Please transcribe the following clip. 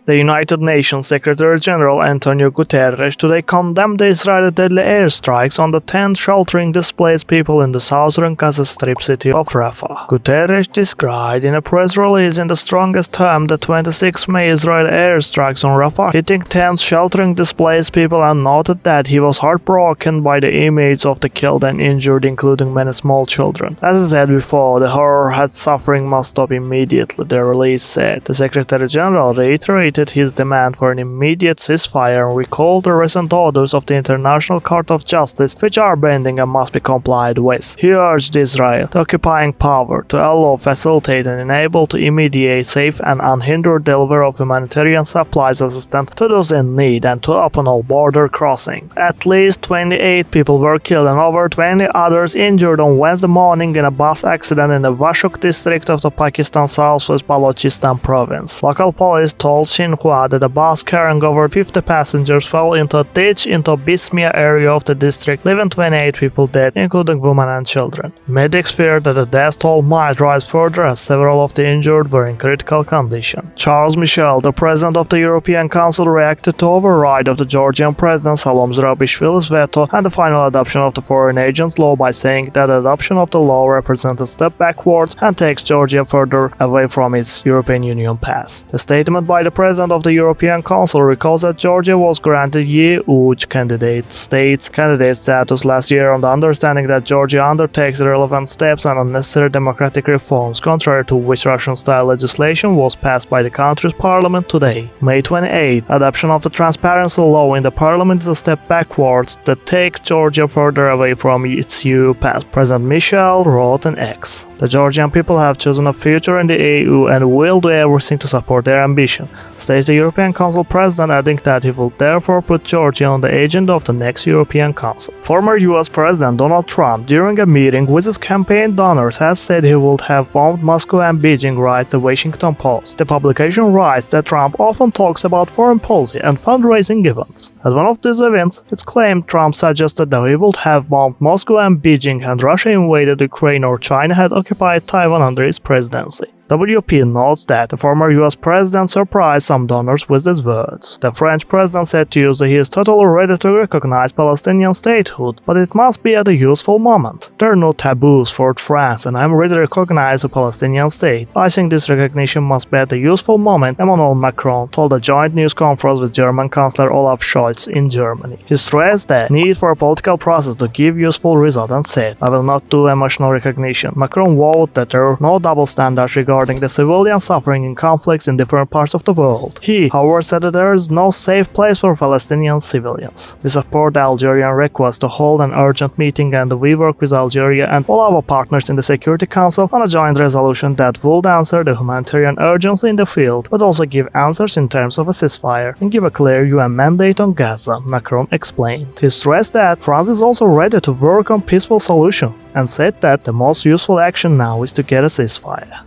The United Nations Secretary-General Antonio Guterres today condemned the Israeli deadly airstrikes on the tent sheltering displaced people in the southern Gaza Strip city of Rafah. Guterres described in a press release in the strongest term the 26 May Israeli airstrikes on Rafah, hitting tents sheltering displaced people, and noted that he was heartbroken by the images of the killed and injured, including many small children. As I said before, the horror and suffering must stop immediately, the release said. The Secretary-General reiterated his demand for an immediate ceasefire and recalled the recent orders of the International Court of Justice, which are binding and must be complied with. He urged Israel, the occupying power, to allow, facilitate and enable to immediate, safe and unhindered delivery of humanitarian supplies assistance to those in need and to open all border crossing. At least 28 people were killed and over 20 others injured on Wednesday morning in a bus accident in the Vashuk district of the Pakistan southwest Balochistan province. Local police told Xinhua that a bus carrying over 50 passengers fell into a ditch into Bismia area of the district, leaving 28 people dead, including women and children. Medics feared that the death toll might rise further as several of the injured were in critical condition. Charles Michel, the president of the European Council, reacted to override of the Georgian president Salom Zurabishvili's veto and the final adoption of the Foreign Agents Law by saying that the adoption of the law represents a step backwards and takes Georgia further away from its European Union path. The statement by the president of the European Council recalls that Georgia was granted EU candidate status last year on the understanding that Georgia undertakes relevant steps and unnecessary democratic reforms, contrary to which Russian-style legislation was passed by the country's parliament today. May 28, adoption of the transparency law in the parliament is a step backwards that takes Georgia further away from its EU path, President Michel wrote in X. The Georgian people have chosen a future in the EU and will do everything to support their ambition, states the European Council president, adding that he will therefore put Georgia on the agenda of the next European Council. Former US President Donald Trump, during a meeting with his campaign donors, has said he would have bombed Moscow and Beijing, writes the Washington Post. The publication writes that Trump often talks about foreign policy and fundraising events. At one of these events, it's claimed Trump suggested that he would have bombed Moscow and Beijing and Russia invaded Ukraine or China had occupied Taiwan under his presidency. WP notes that the former US president surprised some donors with these words. The French president said Tuesday he is totally ready to recognize Palestinian statehood, but it must be at a useful moment. There are no taboos for France, and I am ready to recognize a Palestinian state. I think this recognition must be at a useful moment, Emmanuel Macron told a joint news conference with German Chancellor Olaf Scholz in Germany. He stressed the need for a political process to give useful results and said, "I will not do emotional recognition." Macron vowed that there are no double standards regarding the civilian suffering in conflicts in different parts of the world. He, however, said that there is no safe place for Palestinian civilians. We support the Algerian request to hold an urgent meeting, and we work with Algeria and all our partners in the Security Council on a joint resolution that would answer the humanitarian urgency in the field, but also give answers in terms of a ceasefire and give a clear UN mandate on Gaza, Macron explained. He stressed that France is also ready to work on peaceful solution and said that the most useful action now is to get a ceasefire.